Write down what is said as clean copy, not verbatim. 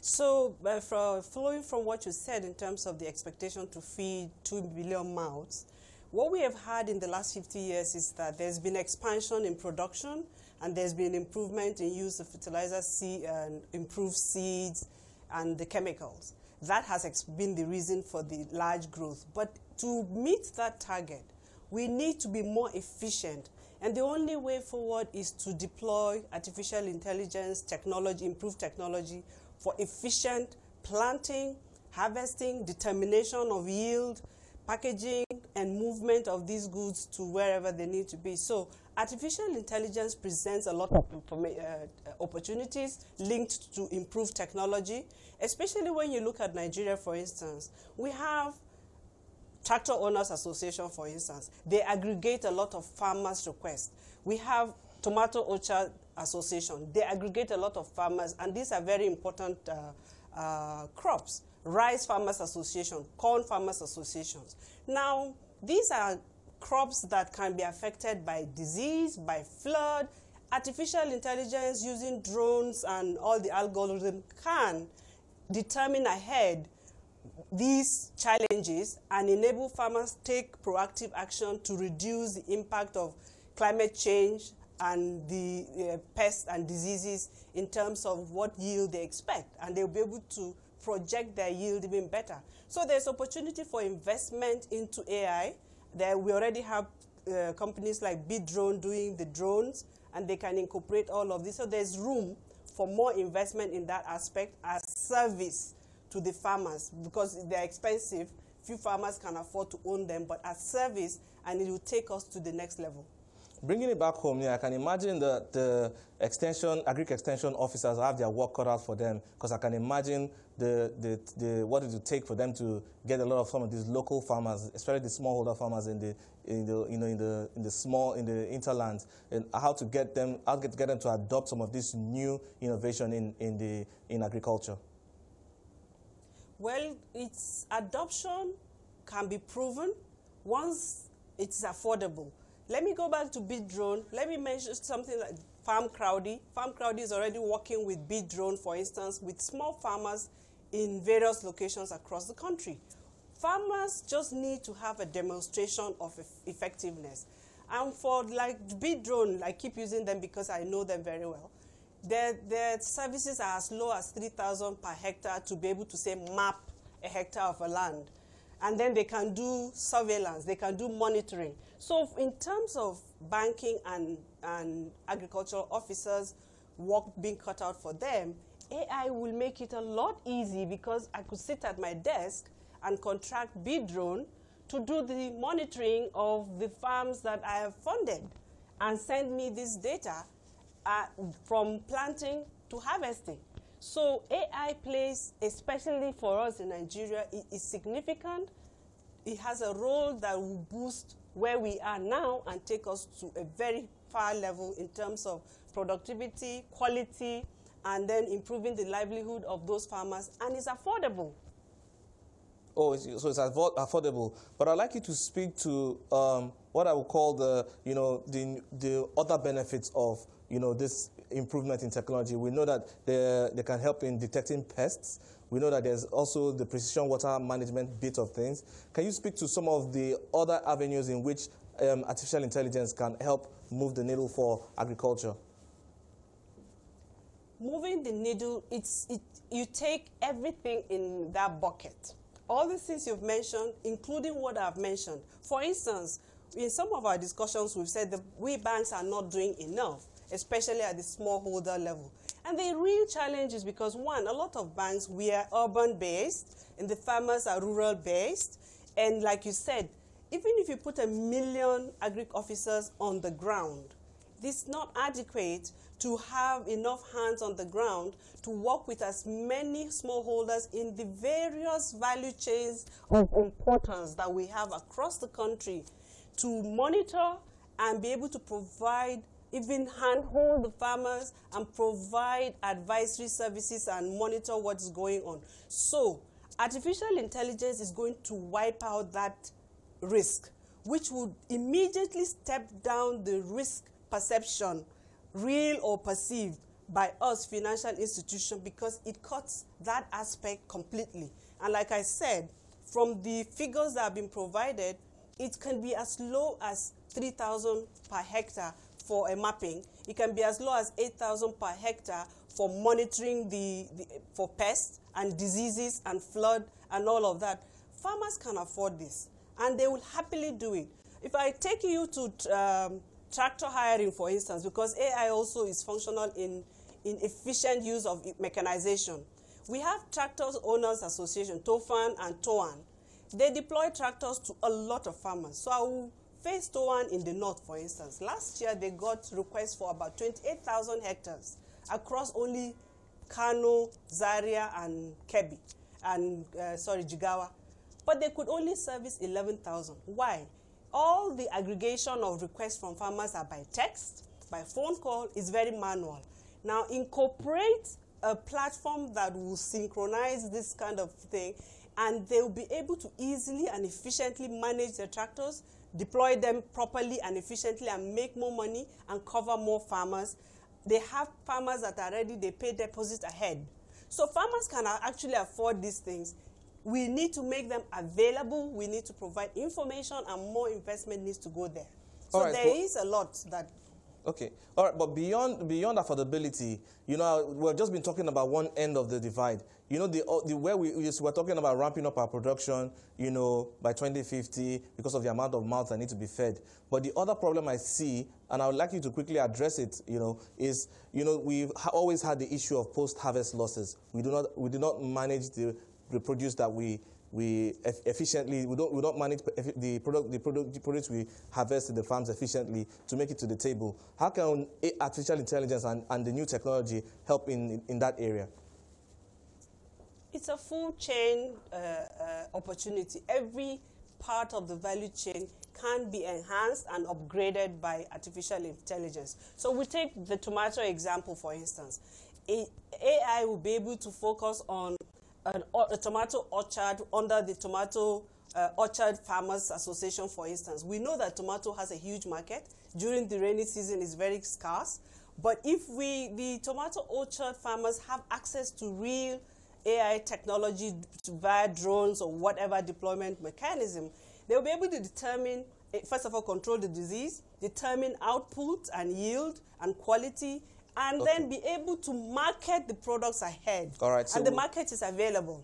So, following from what you said in terms of the expectation to feed 2 billion mouths, what we have had in the last 50 years is that there's been expansion in production, and there's been improvement in use of fertilizer, and improved seeds, and the chemicals. That has been the reason for the large growth. But to meet that target, we need to be more efficient. And the only way forward is to deploy artificial intelligence, technology, improved technology for efficient planting, harvesting, determination of yield, packaging, and movement of these goods to wherever they need to be. So artificial intelligence presents a lot of opportunities linked to improved technology, especially when you look at Nigeria, for instance. We have Tractor Owners Association, for instance. They aggregate a lot of farmers' requests. We have Tomato Orchard Association. They aggregate a lot of farmers, and these are very important crops. Rice Farmers Association, Corn Farmers Associations. Now, these are crops that can be affected by disease, by flood. Artificial intelligence using drones and all the algorithms can determine ahead these challenges and enable farmers to take proactive action to reduce the impact of climate change and the pests and diseases in terms of what yield they expect. And they'll be able to project their yield even better. So there's opportunity for investment into AI. There we already have companies like BidDrone doing the drones, and they can incorporate all of this. So there's room for more investment in that aspect as service to the farmers, because they're expensive. Few farmers can afford to own them, but as service, and it will take us to the next level. Bringing it back home, yeah, I can imagine that the agri-extension officers have their work cut out for them, because I can imagine what it would take for them to get a lot of some of these local farmers, especially the smallholder farmers in the hinterlands, and how to get them to adopt some of this new innovation in agriculture. Well, its adoption can be proven once it's affordable. Let me go back to BidDrone. Let me mention something like Farm Crowdy. Farm Crowdy is already working with BidDrone, for instance, with small farmers in various locations across the country. Farmers just need to have a demonstration of effectiveness. And for like BidDrone, I keep using them because I know them very well. Their services are as low as 3,000 per hectare to be able to, say, map a hectare of a land. And then they can do surveillance, they can do monitoring. So in terms of banking and agricultural officers, work being cut out for them, AI will make it a lot easier, because I could sit at my desk and contract BidDrone to do the monitoring of the farms that I have funded and send me this data from planting to harvesting. So AI plays, especially for us in Nigeria, is significant. It has a role that will boost where we are now and take us to a very far level in terms of productivity, quality, and then improving the livelihood of those farmers, and it's affordable. Oh, so it's affordable. But I'd like you to speak to what I would call the other benefits of this improvement in technology. We know that they can help in detecting pests. We know that there's also the precision water management bit of things. Can you speak to some of the other avenues in which artificial intelligence can help move the needle for agriculture? Moving the needle, you take everything in that bucket. All the things you've mentioned, including what I've mentioned. For instance, in some of our discussions, we've said that we banks are not doing enough, especially at the smallholder level. And the real challenge is because, one, a lot of banks, we are urban-based, and the farmers are rural-based. And like you said, even if you put 1 million agri officers on the ground, this is not adequate to have enough hands on the ground to work with as many smallholders in the various value chains of importance that we have across the country to monitor and be able to provide, even handhold the farmers and provide advisory services and monitor what's going on. So artificial intelligence is going to wipe out that risk, which would immediately step down the risk perception, real or perceived, by us financial institutions because it cuts that aspect completely. And like I said, from the figures that have been provided, it can be as low as 3,000 per hectare for a mapping. It can be as low as 8,000 per hectare for monitoring for pests and diseases and flood and all of that. Farmers can afford this, and they will happily do it. If I take you to tractor hiring, for instance, because AI also is functional in efficient use of mechanization. We have Tractors Owners Association, TOFAN and TOAN. They deploy tractors to a lot of farmers. So I will face TOAN in the north, for instance. Last year, they got requests for about 28,000 hectares across only Kano, Zaria, and Kebbi, and Jigawa. But they could only service 11,000. Why? All the aggregation of requests from farmers are by text, by phone call, is very manual. Now, incorporate a platform that will synchronize this kind of thing, and they will be able to easily and efficiently manage their tractors, deploy them properly and efficiently, and make more money and cover more farmers. They have farmers that are ready, they pay deposit ahead. So farmers can actually afford these things. We need to make them available. We need to provide information, and more investment needs to go there. So right, there is a lot that... Okay. All right, but beyond affordability, you know, we've just been talking about one end of the divide. You know, where we're talking about ramping up our production, you know, by 2050 because of the amount of mouths that need to be fed. But the other problem I see, and I would like you to quickly address it, you know, is, you know, we've always had the issue of post-harvest losses. We do not manage the produce that we efficiently, we don't manage the products we harvest in the farms efficiently to make it to the table. How can artificial intelligence and the new technology help in that area? It's a full chain opportunity. Every part of the value chain can be enhanced and upgraded by artificial intelligence. So we take the tomato example, for instance. AI will be able to focus on a tomato orchard under the Tomato Orchard Farmers Association, for instance. We know that tomato has a huge market. During the rainy season, it's very scarce. But if the tomato orchard farmers have access to real AI technology via drones or whatever deployment mechanism, they'll be able to determine, first of all, control the disease, determine output and yield and quality, and then be able to market the products ahead. All right, so and the market is available.